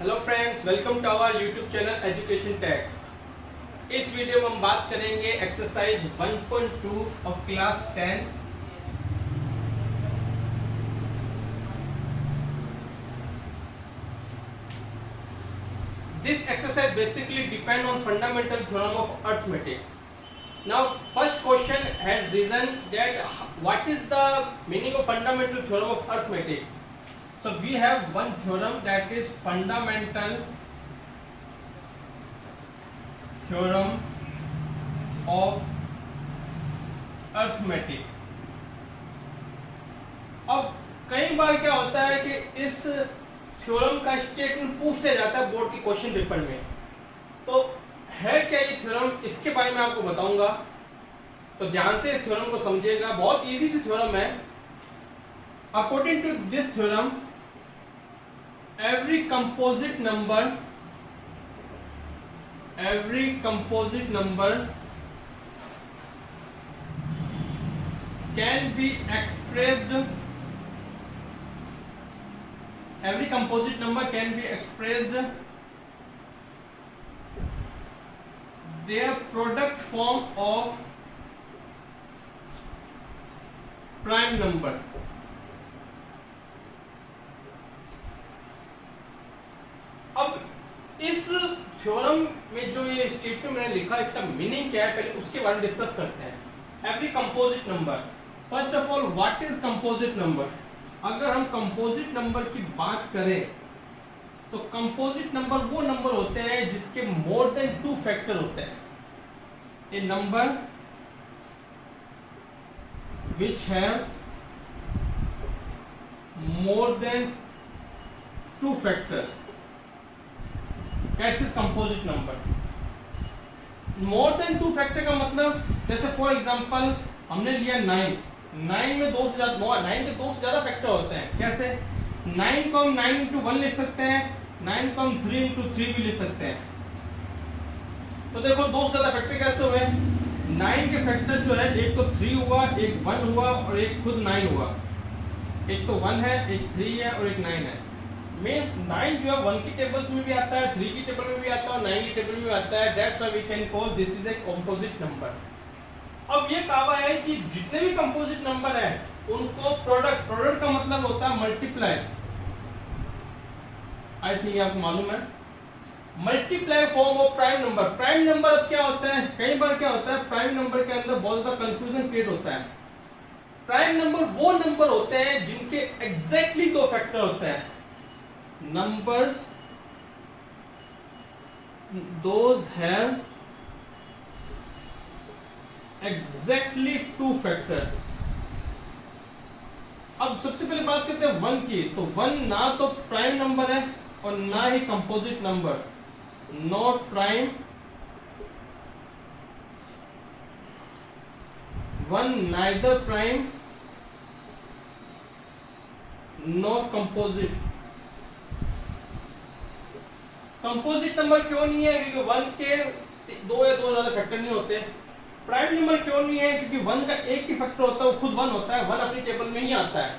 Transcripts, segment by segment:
Hello friends, welcome to our YouTube channel education tech. इस video में हम बात करेंगे exercise 1.2 of class 10। This exercise basically depend on fundamental theorem of arithmetic. Now, first question has risen that what is the meaning of fundamental theorem of arithmetic? So we have one theorem, that is fundamental theorem of arithmetic. अब कई बार क्या होता है कि इस theorem का statement पूछ लिया जाता है बोर्ड के क्वेश्चन पेपर में। तो है क्या ये थ्योरम, इसके बारे में आपको बताऊंगा, तो ध्यान से इस थ्योरम को समझिएगा। बहुत इजी सी थ्योरम है। According to this theorem, every composite number can be expressed their product form of prime number. अब इस थ्योरम में जो ये स्टेटमेंट मैंने लिखा, इसका मीनिंग क्या है, पहले उसके बारे में डिस्कस करते हैं। Every composite number, first of all what is composite number. अगर हम कंपोजिट नंबर की बात करें तो कंपोजिट नंबर वो नंबर होते हैं जिसके मोर देन 2 फैक्टर होते हैं। A number which have more than 2 factor, that is composite number. More than 2 factor का मतलब, जैसे फॉर एग्जांपल हमने लिया 9 में 2 से ज्यादा फैक्टर होते हैं। कैसे? 9 को हम 9 into 1 लिख सकते हैं, 9 को हम 3 into 3 भी लिख सकते हैं। तो देखो 2 से ज्यादा फैक्टर कैसे हुए। 9 के फैक्टर जो है, एक तो 3 हुआ, एक 1 हुआ और एक खुद 9 हुआ। एक तो 1 है, एक 3 है और एक 9 है। मीन्स 9 जो है 1 की टेबल्स में भी आता है, 3 की टेबल में भी आता है और 9 की टेबल में भी आता है। That's why we can call this is a composite number. अब ये कहा हुआ है कि जितने भी कंपोजिट नंबर है उनको प्रोडक्ट का मतलब होता है मल्टीप्लाई। आई थिंक आपको मालूम है, multiply form of prime number. Prime number अब क्या होता है, कई बार क्या होता है प्राइम नंबर के अंदर बहुत ज्यादा कंफ्यूजन क्रिएट होता है। प्राइम नंबर वो नंबर होते हैं जिनके एग्जैक्टली 2 फैक्टर होते हैं। Numbers those have exactly 2 factor। अब सबसे पहले बात करते हैं 1 की। तो 1 ना तो प्राइम नंबर है और ना ही composite number. Not prime, 1 neither prime not composite. Composite number क्यों नहीं है? क्योंकि 1 के 2 या 2 ज्यादा फैक्टर नहीं होते। प्राइम नंबर क्यों नहीं है? क्योंकि 1 का एक ही फैक्टर होता है, वो खुद 1 होता है। 1 अपनी टेबल में ही आता है।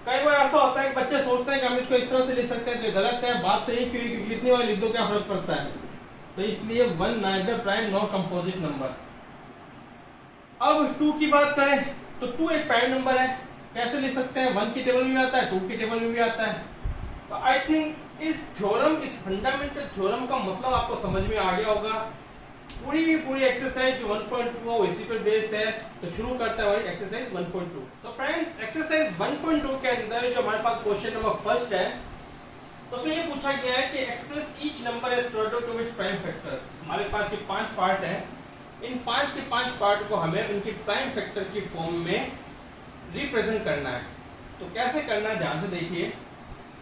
कई बार ऐसा होता है कि बच्चे सोचते हैं कि हम इसको इस तरह से लिख सकते हैं, तो गलत है। बात तो यही क्योंकि कितनी बार लिख दो क्या फर्क पड़ता है। तो इसलिए 1 neither prime not composite number. अब 2 की बात करें तो 2 एक प्राइम नंबर है। कैसे लिख सकते हैं? 1 की टेबल में भी आता है, 2 की टेबल में भी आता है। तो आई थिंक इस थ्योरम, इस फंडामेंटल थ्योरम का मतलब आपको समझ में आ गया होगा। पूरी एक्सरसाइज जो 1.2 इसी पर बेस है। तो शुरू करते हैं हमारी एक्सरसाइज 1.2। सो फ्रेंड्स, एक्सरसाइज 1.2 के अंदर जो हमारे पास क्वेश्चन नंबर फर्स्ट है, उसमें ये पूछा गया है कि express each number as product of its prime factor. हमारे पास ये 5 पार्ट है। इन 5 के 5 पार्ट को हमें उनकी प्राइम फैक्टर की फॉर्म में रिप्रेजेंट करना है। तो कैसे करना है, ध्यान से देखिए।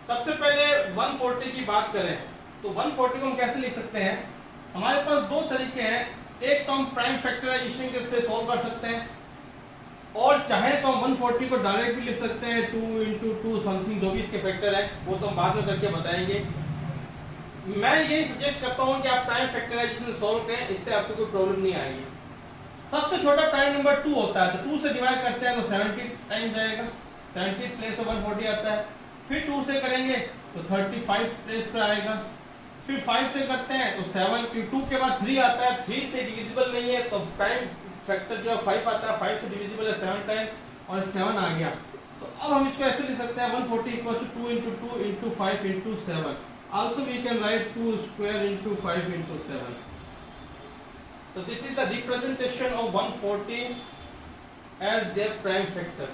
सबसे पहले 140 की बात करें तो 140 को हम कैसे लिख सकते हैं? हमारे पास 2 तरीके हैं। एक तो हम प्राइम फैक्टराइजेशन से सॉल्व कर सकते हैं, और चाहे तो हम 140 को डायरेक्ट भी लिख सकते हैं। 2 into 2 समथिंग जो भी इसके फैक्टर है, वो तो हम बाद में करके बताएंगे। मैं यही सजेस्ट करता हूँ कि आप प्राइम फैक्टराइजेशन सॉल्व करें, इससे आपको कोई प्रॉब्लम नहीं आएगी। सबसे छोटा प्राइम नंबर 2 होता है, तो 2 से डिवाइड करते हैं तो 70 टाइम्स जाएगा। 70 प्लेस 140 आता है। फिर 2 से करेंगे तो 35 प्लेस पर आएगा। फिर 5 से करते हैं तो 7 2 के बाद 3 आता है, 3 से डिविजिबल नहीं है तो प्राइम फैक्टर जो है 5 आता है, 5 से डिविजिबल है 7 टाइम और 7 आ गया। तो अब हम इसको ऐसे लिख सकते हैं 140 equals to 2 into 2 into 5 into 7। Also we can write 2 square into 5 into 7। So this is the representation of 140 as their prime factor।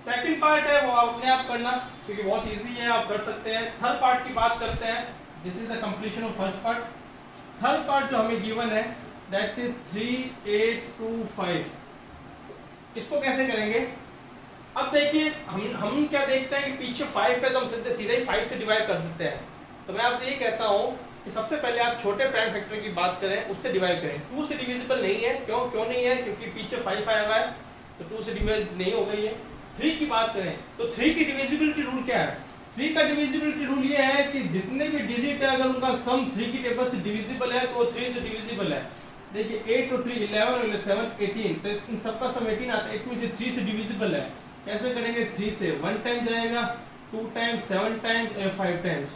Second part है वो अपने आप करना क्योंकि बहुत इजी है, आप कर सकते हैं। थर्ड पार्ट की बात करते हैं। This is the completion of first part. Third part जो हमें गिवन है दैट इज 3825। इसको कैसे करेंगे? अब देखिए हम क्या देखते हैं कि पीछे 5 पे तो हम सीधे ही 5 से डिवाइड कर देते हैं। तो मैं आपसे ये कहता हूँ कि सबसे पहले आप छोटे प्राइम फैक्टर की बात करें, उससे डिवाइड करें। 2 से डिविजिबल नहीं है, क्यों नहीं है? क्योंकि पीछे 5 आया हुआ है तो 2 से डिवाइड नहीं हो गई है। 3 की बात करें तो 3 की डिविजिबिलिटी रूल क्या है? 3 का डिविजिबिलिटी रूल ये है कि जितने भी डिजिट है अगर उनका सम 3 की टेबल से डिविजिबल है तो वो 3 से डिविजिबल है। देखिए 8 और 3 11 और 7 18, तो इन सबका सम 18 आता है। 8 में से 3 से डिविजिबल है। कैसे करेंगे? 3 से 1 टाइम जाएगा, 2 टाइम्स, 7 टाइम्स और 5 टाइम्स।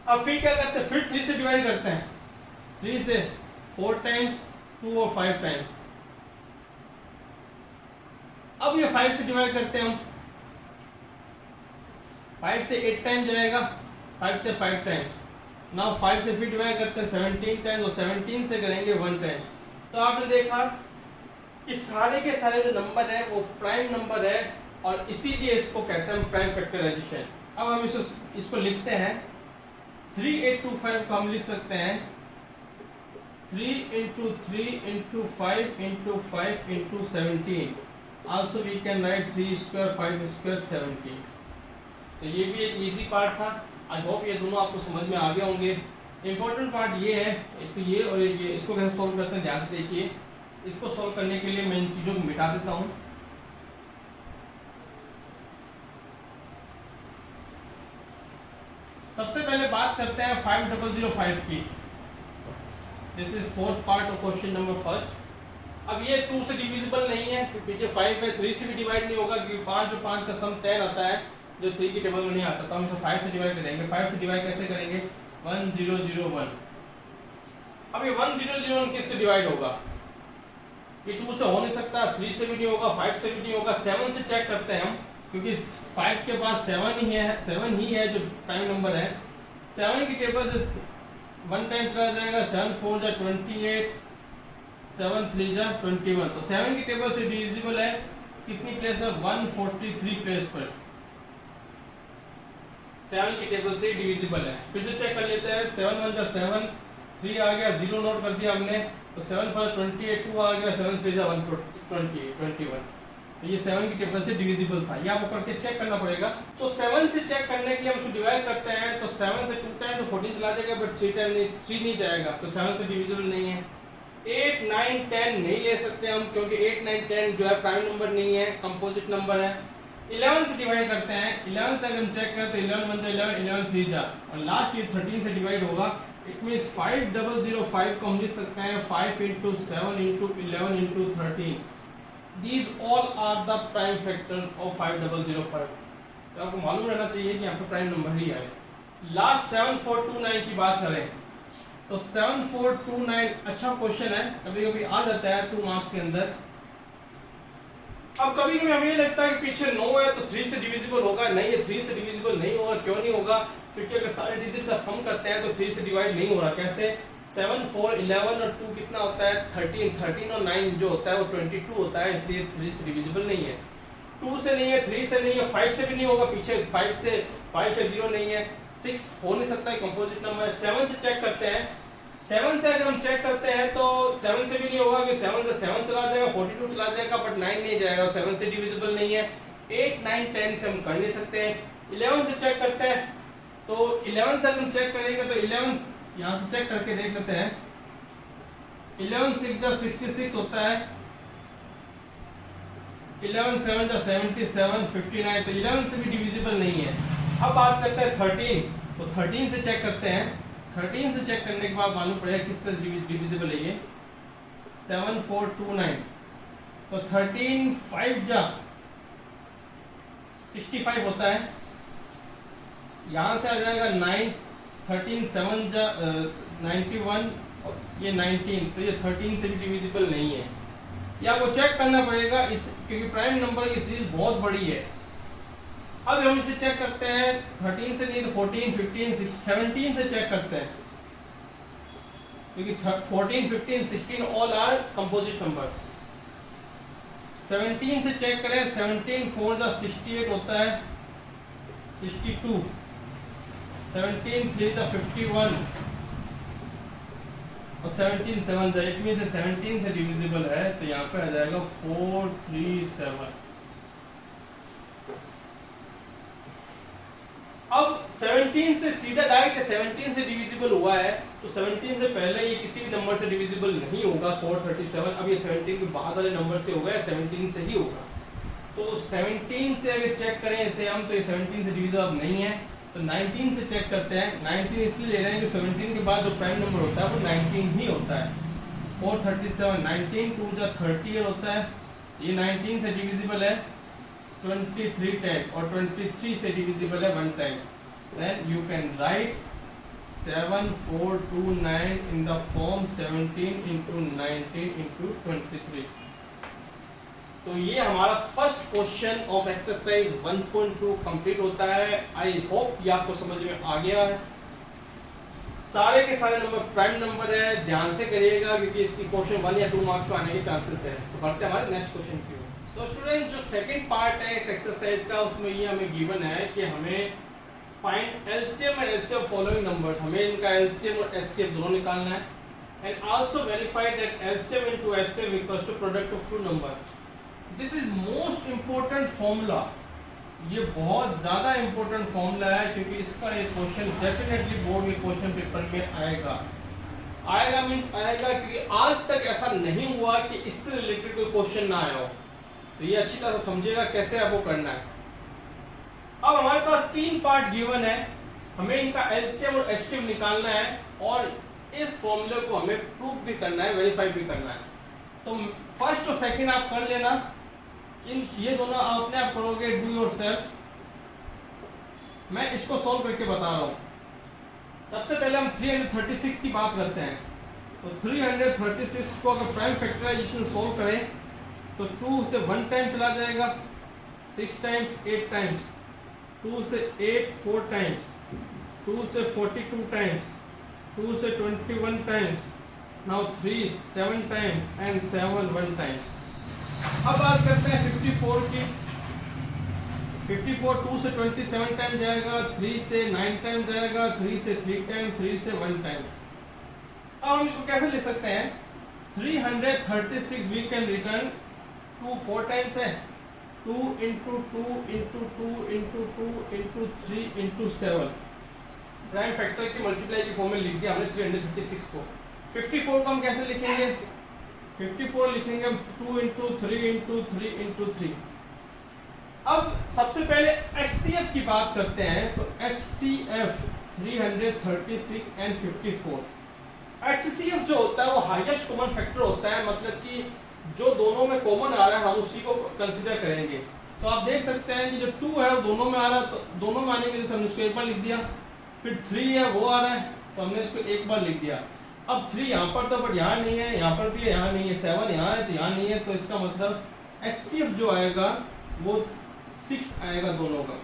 अब फिर क्या करते हैं? फिर 3 से डिवाइड करते हैं। 3 से 4 टाइम्स, 2 और 5 टाइम्स। अब ये 5 से डिवाइड करते हैं हम। 5 से 8 टाइम जाएगा, 5 से 5 टाइम्स। नाउ 5 से फिर डिवाइड करते हैं 17 टाइम्स और 17 से करेंगे 1 टाइम। तो आपने देखा कि सारे के सारे जो नंबर है वो प्राइम नंबर है और इसीलिए इसको कहते हैं प्राइम फैक्टराइजेशन। अब हम इसको लिखते हैं 3825 को हम लिख सकते हैं 3 into 3 into 5 into 5 into 17। Also we can write 3 square 5 square 17। तो ये भी एक इजी पार्ट था। आई होप ये दोनों आपको समझ में आ गए होंगे। इम्पोर्टेंट पार्ट ये है, एक तो ये और ये। इसको कैसे सॉल्व करते हैं ध्यान से देखिए। इसको सॉल्व करने के लिए मैं इन चीज़ों को मिटा देता हूँ। सबसे पहले बात करते हैं 5005 की। This is fourth part of question number first. अब ये 2 से डिविजिबल नहीं है क्योंकि पीछे 5 है। 3 से भी डिवाइड नहीं होगा क्योंकि 5 जो 5 का सम 10 आता है जो 3 की टेबल में नहीं आता। तो हम इसे 5 से डिवाइड करेंगे। 5 से डिवाइड कैसे करेंगे? 1001। अब ये 1001 किससे डिवाइड होगा? ये 2 से हो नहीं सकता, 3 से भी नहीं होगा, 5 से भी नहीं होगा। 7 से चेक करते हैं हम क्योंकि 5 के पास 7 ही है जो प्राइम नंबर है। 7 की टेबल से 1 टाइम चला जाएगा। 7 4 जा 28, 7 3 जा 21। तो 7 की टेबल से डिविजिबल है कितनी प्लेस है? 143 प्लेस पर 7 की टेबल से डिविजिबल है। फिर से चेक कर लेते हैं। 7 1 जा 7, 3 आ गया, 0 नोट कर दिया हमने। तो 7 4 28, 2 आ गया, 7 3 जा 21। तो ये 7 की टेबल से डिविजिबल था। ये आपको करके चेक करना पड़ेगा। तो 7 से चेक करने के लिए हम इसको डिवाइड करते हैं। तो 7 से 2 टाइम तो 14 चला जाएगा बट 3 नहीं जाएगा। तो 7 से डिविजिबल नहीं है। 8 9 10 नहीं ले सकते हम क्योंकि 8 9 10 जो है प्राइम नंबर नहीं है, कंपोजिट नंबर है। 11 से डिवाइड करते हैं। 11 से अगर हम चेक करें तो 11 1 जा 11, 11 3 जा और लास्ट ये 13 से डिवाइड होगा। इट मींस 5005 को हम लिख सकते हैं 5 into 7 into 11 into 13। These all are the prime factors of 5005। तो आपको मालूम रहना चाहिए कि यहाँ पे प्राइम नंबर ही आए। लास्ट 7429 की बात करें तो 7429 अच्छा क्वेश्चन है, कभी कभी आ जाता है 2 मार्क्स के अंदर। अब कभी कभी हमें ये लगता है कि पीछे 9 है तो 3 से डिविजिबल होगा। नहीं, ये 3 से डिविजिबल नहीं होगा। क्यों नहीं होगा? क्योंकि अगर सारे डिजिट का सम करते हैं तो 3 से डिवाइड नहीं हो रहा। कैसे? 7 4 11 और 2 कितना होता है? 13 और 9 जो होता है वो 22 होता है, इसलिए 3 से डिविजिबल नहीं है। 2 से नहीं है, 3 से नहीं है, 5 से भी नहीं होगा। पीछे 5 से 0 नहीं है, 6 हो नहीं सकता है, कंपोजिट नंबर है। 7 से चेक करते हैं। 7 से अगर हम चेक करते हैं तो 7 से भी नहीं होगा क्योंकि 7 से 7 चला जाएगा, 42 चला जाएगा बट 9 नहीं जाएगा। 7 से डिविजिबल नहीं है। 8 9 10 से हम कर नहीं सकते हैं। 11 से चेक करते हैं तो 11 से अगर हम चेक करेंगे तो 11 यहाँ से चेक करके देख लेते हैं। 11 6 जा 66 होता है, 11 7 जा 77, 59। तो 11 से भी डिविजिबल नहीं है। अब बात करते हैं 13। तो 13 से चेक करते हैं। 13 से चेक करने के बाद मालूम पड़ेगा किस तरह डिविजिबल है ये। 7429। तो 13 5 जा 65 होता है, यहाँ से आ जाएगा 9, 13 7 जा 91 और ये 19, तो ये 13 से भी डिविजिबल नहीं है। या आपको चेक करना पड़ेगा इस, क्योंकि प्राइम नंबर की सीरीज बहुत बड़ी है। अब हम इसे चेक करते हैं 13 से नहीं तो 14, 15, 17 से चेक करते हैं, क्योंकि 14, 15, 16 ऑल आर कंपोजिट नंबर। 17 से चेक करें, 17 4 जा 68 होता है, 62, 17 3 जा 51 और 17 7 जा, इट मीन से 17 से डिविजिबल है, तो यहाँ पे आ जाएगा 437। अब 17 से सीधा डायरेक्ट 17 से डिविजिबल हुआ है, तो 17 से पहले ये किसी भी नंबर से डिविजिबल नहीं होगा 437। अब ये 17 के बाद वाले नंबर से होगा या 17 से ही होगा। तो 17 से अगर चेक करें इसे हम, तो ये 17 से डिविजिबल अब नहीं है, तो 19 से चेक करते हैं। 19 इसलिए ले रहे हैं कि 17 के बाद जो प्राइम नंबर होता है वो 19 ही होता है। 437, 19 2 जा 30 होता है, ये 19 से डिविजिबल है 23 टाइम्स और 23 से डिविजिबल है 1 times. Then you can write 7429 in the form 17 into 19 into 23। तो ये हमारा first question of exercise 1.2 complete होता है। आई होप ये आपको समझ में आ गया है। सारे के सारे नंबर प्राइम नंबर है, ध्यान से करिएगा क्योंकि इसकी क्वेश्चन 1 या 2 मार्क्स पे आने के चांसेस है। तो बढ़ते हमारे नेक्स्ट क्वेश्चन की ओर। तो स्टूडेंट जो सेकंड पार्ट है इस एक्सरसाइज का, उसमें ये हमें गिवन है कि हमें find LCM and HCF following numbers, हमें इनका एलसीएम और एचसीएफ दोनों निकालना है। And also verify that LCM into HCF equals to product of two number. This is most important formula, ये बहुत ज्यादा इंपॉर्टेंट फॉर्मूला है क्योंकि इसका एक क्वेश्चन डेफिनेटली बोर्ड के क्वेश्चन पेपर में आएगा मींस आएगा, क्योंकि आज तक ऐसा नहीं हुआ कि इससे रिलेटेड कोई क्वेश्चन ना आया हो। तो ये अच्छी तरह समझिएगा कैसे आपको करना है। अब हमारे पास 3 पार्ट गिवन है, हमें इनका एलसीएम और एचसीएफ निकालना है और इस फॉर्मूले को हमें प्रूव भी करना है, वेरीफाई भी करना है। तो फर्स्ट और सेकंड आप कर लेना, इन ये दोनों आप अपने आप करोगे, डू योरसेल्फ। मैं इसको सॉल्व करके बता रहा हूँ। सबसे पहले हम 336 की बात करते हैं। तो 336 को अगर प्राइम फैक्टराइजेशन सॉल्व करें तो 2 से 1 टाइम चला जाएगा, 6 टाइम्स 8 टाइम्स, 2 से 8 4 टाइम्स, 2 से 42 टाइम्स, 2 से 21 times, now 3 7 times and 7 1 times. अब बात करते हैं 54 की। 54 2 से 27 टाइम जाएगा, 3 से 9 टाइम जाएगा, 3 से 3 टाइम, 3 से 1 टाइम्स। अब हम इसको कैसे लिख सकते हैं? 336 वी कैन रिटर्न 2 4 टाइम्स है, 2 into 2 into 2 into 2 into 3 into 7। Prime factor की मल्टीप्लाई की फॉर्म में लिख दिया हमने 336 को। 54 को हम कैसे लिखेंगे? 54 लिखेंगे हम 2 into 3 into 3 into 3। अब सबसे पहले HCF की बात करते हैं। तो HCF 336 and 54। HCF जो होता है वो हाईएस्ट कॉमन फैक्टर होता है, मतलब कि जो दोनों में कॉमन आ रहा है हम उसी को कंसीडर करेंगे। तो आप देख सकते हैं कि जो 2 है वो दोनों में आ रहा है, तो दोनों में आने के लिए हमने इसको एक बार लिख दिया। फिर 3 है वो आ रहा है तो हमने इसको एक बार लिख दिया। अब 3 यहाँ पर तो बट यहाँ नहीं है, यहाँ पर भी यहाँ नहीं है, 7 यहाँ है तो यहाँ नहीं है, तो इसका मतलब HCF जो आएगा वो 6 आएगा दोनों का।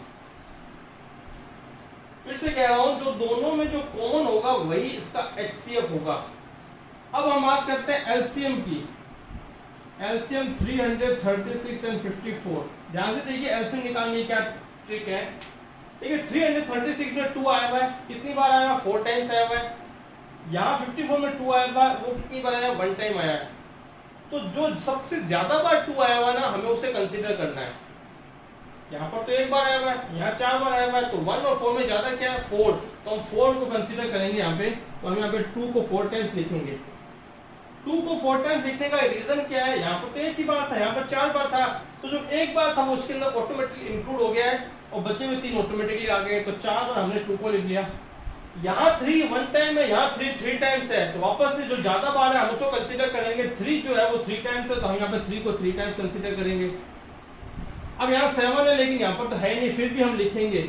फिर से कह रहा हूँ जो दोनों में जो कॉमन होगा वही इसका HCF होगा। अब हम बात करते हैं LCM की। LCM 336 and 54। ध्यान से देखिए LCM निकालने की क्या ट्रिक है। देखिए 336 में 2 आया हुआ है, कितनी बार आया हुआ? 4 टाइम्स आया हुआ है। यहाँ 54 में 2 आया हुआ है, वो कितनी बार आया? 1 टाइम आया है। तो जो सबसे ज्यादा बार 2 आया हुआ ना हमें उसे कंसीडर करना है। यहाँ पर तो एक बार आया हुआ है, यहाँ 4 बार आया हुआ है, तो 1 और 4 में ज्यादा क्या है? 4। तो हम 4 को कंसीडर करेंगे यहाँ पे, तो हम यहाँ पे 2 को 4 टाइम्स लिखेंगे। 2 को 4 टाइम्स लिखने का रीजन क्या है? यहाँ पर तो एक ही बार था, यहाँ पर 4 बार था, तो जो एक बार था वो उसके अंदर ऑटोमेटिकली इंक्लूड हो गया है और बचे हुए 3 ऑटोमेटिकली आ गए। तो 4 बार हमने 2 को लिख लिया। यहाँ 3 1 टाइम है, यहाँ 3 3 टाइम्स है, तो वापस से जो ज्यादा बार है हम उसको कंसीडर करेंगे। 3 जो है वो 3 टाइम्स है, तो हम यहाँ पे 3 को 3 टाइम्स कंसीडर करेंगे। अब यहाँ 7 है लेकिन यहाँ पर तो है नहीं, फिर भी हम लिखेंगे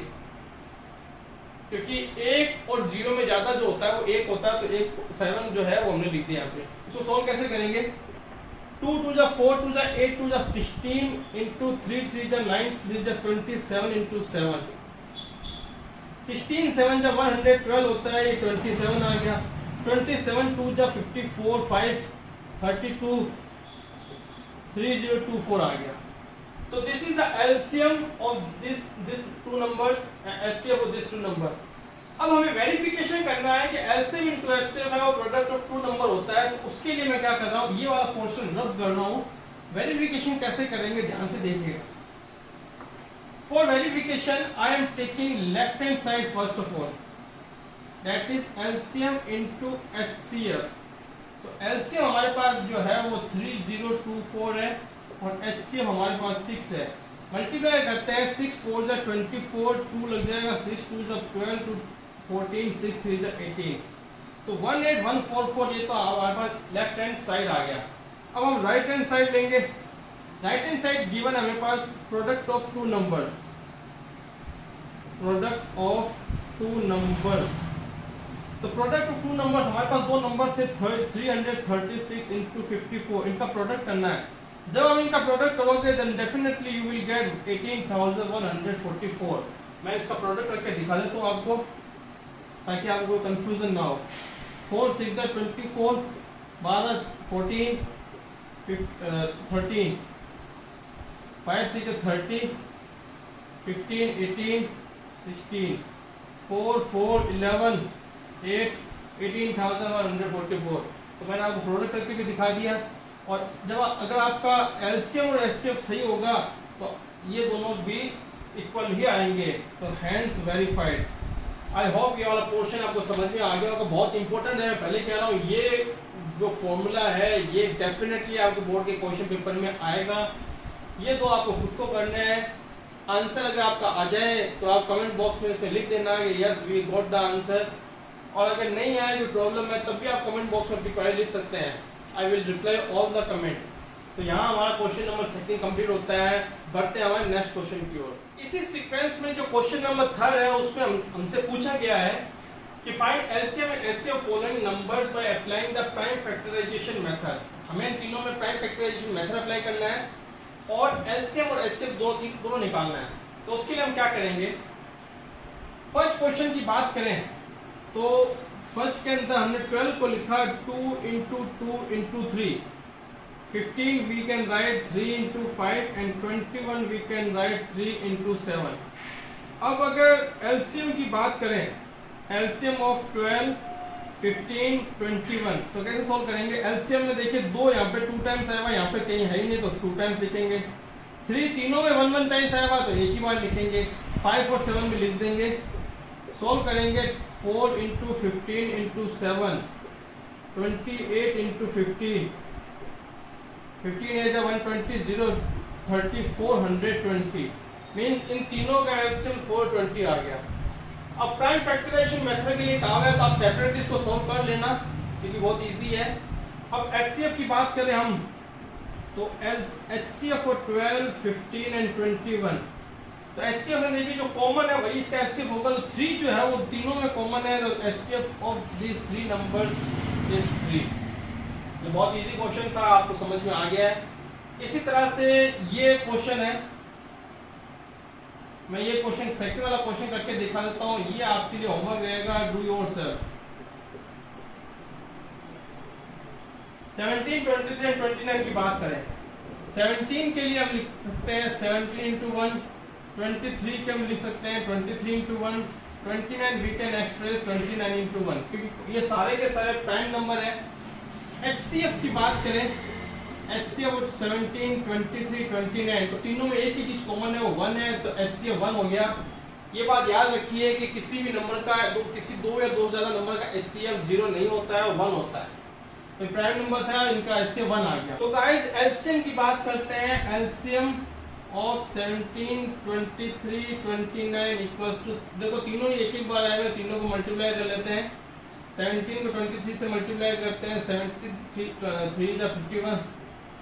क्योंकि 1 और 0 में ज्यादा जो होता है वो 1 होता है, तो 1 7 जो है वो हमने लिख दिया यहाँ पे। इसको सॉल्व कैसे करेंगे? 2 2 जा 4 2 जा 8 2 जा 16 इंटू 3 3 जा 9 3 जा 27 इंटू 7, 16 7 जा 112 होता है, ये 27 आ गया। 27 2 जा 54 5 32 3024 आ गया। तो this is the LCM of this two numbers, HCF of this two number. अब हमें वेरिफिकेशन करना है कि एलसीएम इनटू एचसीएफ है वो प्रोडक्ट ऑफ टू नंबर होता है, तो उसके लिए मैं क्या कर रहा हूं, ये वाला पोर्शन रब कर रहा हूं। वेरिफिकेशन कैसे करेंगे ध्यान से देखिएगा। For verification I am taking left hand side first of all, that is LCM into HCF. तो एलसीएम हमारे पास जो है वो 3024 है और एचसीएफ हमारे पास 6 है। मल्टीप्लाई करते हैं, 6 4 जा 24, 2 लग जाएगा, 6 2 जा 12, 2 14, 6 3 जा 18, तो 18144 ये तो हमारे पास लेफ्ट हैंड साइड आ गया। अब हम राइट हैंड साइड लेंगे। राइट हैंड साइड गिवन हमें पास product of two number, product of two numbers. तो प्रोडक्ट ऑफ टू नंबर्स हमारे पास दो नंबर थे 336 इंटू 54, इनका प्रोडक्ट करना है। जब हम इनका प्रोडक्ट करोगे then definitely you will get 18144। मैं इसका प्रोडक्ट करके दिखा देता हूँ आपको ताकि आपको कंफ्यूजन ना हो। 4 6 जा 24, 12 14 13, 5 6 जा 30, 15 18 16, 4 4 11 8 18,144। तो मैंने आपको प्रोडक्ट करके भी दिखा दिया। और जब अगर आपका एलसीएम और एचसीएफ सही होगा तो ये दोनों भी इक्वल ही आएंगे, तो हैंस वेरीफाइड। आई होप ये वाला पोर्शन आपको समझ में आ गया होगा, बहुत इंपॉर्टेंट है। मैं पहले कह रहा हूँ ये जो फॉर्मूला है ये डेफिनेटली आपके बोर्ड के क्वेश्चन पेपर में आएगा। ये दो आपको खुद को करने हैं। आंसर अगर आपका आ जाए तो आप कमेंट बॉक्स में इसमें लिख देना कि yes we got the answer, और अगर नहीं आए कोई प्रॉब्लम है तब भी आप कमेंट बॉक्स में अपनी क्वेरी लिख सकते हैं। I will reply all the comment. तो यहाँ हमारा क्वेश्चन नंबर 2 कंप्लीट होता है। बढ़ते हैं हमारे नेक्स्ट क्वेश्चन की ओर। इसी सीक्वेंस में जो क्वेश्चन नंबर 3 है उसमें हमसे पूछा गया है कि find LCM and HCF following numbers by applying the prime factorization method. हमें इन तीनों में प्राइम फैक्टराइजेशन मेथड अप्लाई करना है और एलसीएम और एचसीएफ दोनों निकालना है। तो उसके लिए हम क्या करेंगे, फर्स्ट क्वेश्चन की बात करें तो फर्स्ट के अंदर हमने 12 को लिखा 2 into 2 into 3, 15 we can write 3 into 5 and 21 we can write 3 into 7। अब अगर एलसीएम की बात करें, एलसीएम ऑफ 12 15 21, तो कैसे सॉल्व करेंगे? एलसीएम में देखिए 2 यहाँ पे 2 टाइम्स आया हुआ, यहाँ पे कहीं है ही नहीं तो 2 टाइम्स लिखेंगे। 3 तीनों में 1 1 टाइम्स आया हुआ तो एक ही बार लिखेंगे। 5 और 7 भी लिख देंगे। सॉल्व करेंगे 4 इंटू 15 इंटू 7, 28 इंटू 15, 15 है 120, 0 30, 420 मीन इन तीनों का एलसीएम 420 आ गया। अब प्राइम फैक्टराइजेशन मेथड के लिए कहा है तो आप सेपरेटली इसको सॉल्व कर लेना क्योंकि बहुत इजी है। अब एचसीएफ की बात करें हम तो एचसीएफ फॉर 12 15 एंड 21, तो एचसीएफ में देखिए जो कॉमन है वही इसका एचसीएफ होगा। तो 3 जो है वो तीनों में कॉमन है, तो HCF of this 3 numbers is 3। ये बहुत इजी क्वेश्चन था, आपको समझ में आ गया है। इसी तरह से ये क्वेश्चन है, मैं ये क्वेश्चन सेकंड वाला क्वेश्चन करके दिखा देता हूँ। ये आपके लिए होमवर्क रहेगा, डू योरसेल्फ। 17 23 एंड 29 की बात करें, 17 के लिए हम लिख सकते हैं 17 इंटू 1, 23 के हम लिख सकते हैं 23 into 1, 29 we can express 29 into 1 क्योंकि ये सारे के सारे प्राइम नंबर है। एचसीएफ की बात करें, एचसीएफ 17 23 29, तो तीनों में एक ही चीज कॉमन है वो 1 है, तो एचसीएफ 1 हो गया। ये बात याद रखिए कि किसी भी नंबर का किसी दो या दो से ज्यादा नंबर का एचसीएफ 0 नहीं होता है, वो 1 होता है। तो प्राइम नंबर था, इनका एलसीएम 1 आ गया। तो गाइस एलसीएम की बात करते हैं। एलसीएम ऑफ 17 23 29 इक्वल्स टू, देखो तीनों ही एक बार आए हुए, तीनों को मल्टीप्लाई कर लेते हैं। 17 को 23 से मल्टीप्लाई करते हैं, 73 3 जा 51,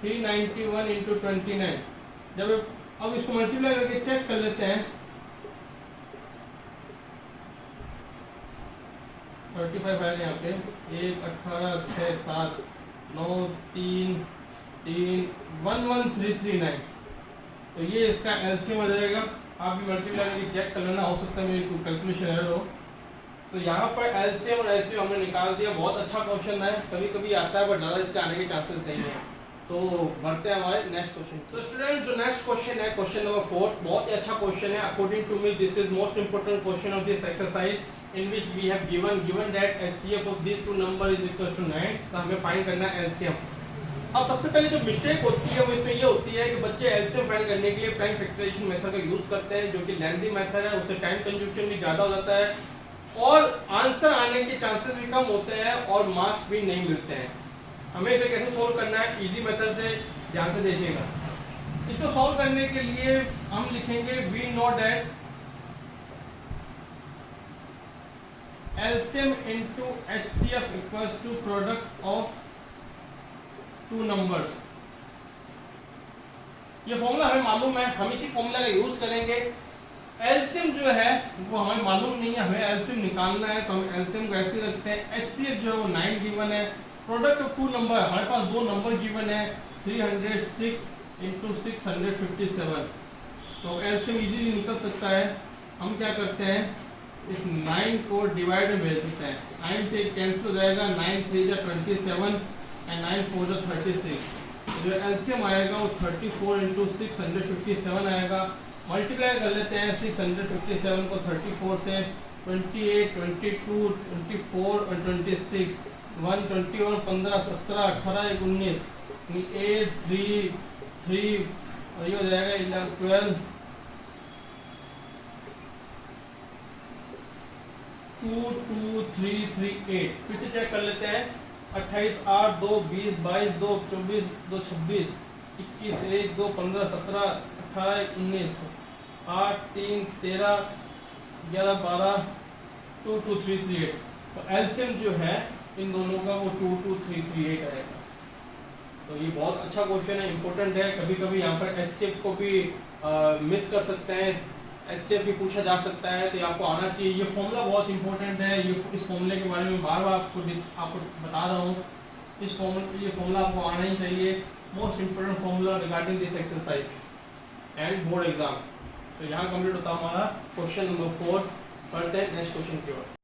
391 इंटू 29। जब अब इसको मल्टीप्लाई करके चेक कर लेते हैं। 35 आएगा यहाँ पे, 1 18 6 7 9 3 3 11339। तो ये इसका एलसीएम आ जाएगा। आप भी मल्टीप्लाई करके चेक कर लेना, हो सकता है मेरी कैलकुलेशन एरर हो। तो यहाँ पर एलसीएम और एलसीएम हमने निकाल दिया। बहुत अच्छा क्वेश्चन है, कभी कभी आता है बट ज़्यादा इसके आने के चांसेस नहीं है। तो बढ़ते हैं हमारे नेक्स्ट क्वेश्चन। तो स्टूडेंट जो नेक्स्ट क्वेश्चन है, क्वेश्चन नंबर 4, बहुत ही अच्छा क्वेश्चन है। According to me this is most important question of this exercise in which we have given that HCF of this two number is equal to 9। तो हमें फाइंड करना है एलसीएम। अब सबसे पहले जो मिस्टेक होती है वो इसमें ये होती है कि बच्चे एलसीएम फाइंड करने के लिए प्राइम फैक्टराइजेशन मेथड का यूज करते हैं, जो कि लेंथी मेथड है, उससे टाइम कंज्यूमशन भी ज़्यादा हो जाता है और आंसर आने के चांसेस भी कम होते हैं और मार्क्स भी नहीं मिलते हैं। हमें इसे कैसे सोल्व करना है, इजी मेथड से, ध्यान से देखिएगा। इसको सोल्व करने के लिए हम लिखेंगे we know that LCM into HCF equals to product of two numbers. ये फॉर्मूला हमें मालूम है, हम इसी फॉर्मूला का यूज करेंगे। एलसीएम जो है वो हमें मालूम नहीं है, हमें एलसीएम निकालना है। तो हम एलसीएम को ऐसे रखते हैं। एचसीएफ जो है वो 9 गिवन है। प्रोडक्ट ऑफ टू नंबर, हमारे पास दो नंबर गिवन है, 306 इंटू 657। तो एलसीएम इजीली निकल सकता है। हम क्या करते हैं, इस 9 को डिवाइड में भेज देते हैं। 9 से कैंसिल हो जाएगा, 9 3 जा 27 एंड 9 4 जा 36। जो एलसीएम आएगा वो 34 इंटू 657 आएगा। मल्टीप्लाई कर लेते हैं 657 को 34 से, 28 22 24 और 26, 121 15 17 18 19, 8 3 3 और ये हो जाएगा 11 12 2 2 3 3 8। फिर से चेक कर लेते हैं। 28 8 2 20 22 2 24 2 26 21 1 2 15 17 18 19 8 3 13 11 12 2 2 3 3 8। तो एलसीएम जो है इन दोनों का वो 2 2 3 3 8 आएगा। तो ये बहुत अच्छा क्वेश्चन है, इंपॉर्टेंट है। कभी कभी यहाँ पर एचसीएफ को भी मिस कर सकते हैं, एचसीएफ भी पूछा जा सकता है, तो ये आपको आना चाहिए। ये फॉर्मूला बहुत इंपॉर्टेंट है। ये इस फॉर्मूले के बारे में बार बार आपको बता रहा हूँ। ये फॉर्मूला आपको आना ही चाहिए। Most important formula regarding this exercise and board exam. तो यहाँ कंप्लीट होता है हमारा क्वेश्चन नंबर 4। पढ़ते हैं नेक्स्ट क्वेश्चन की ओर।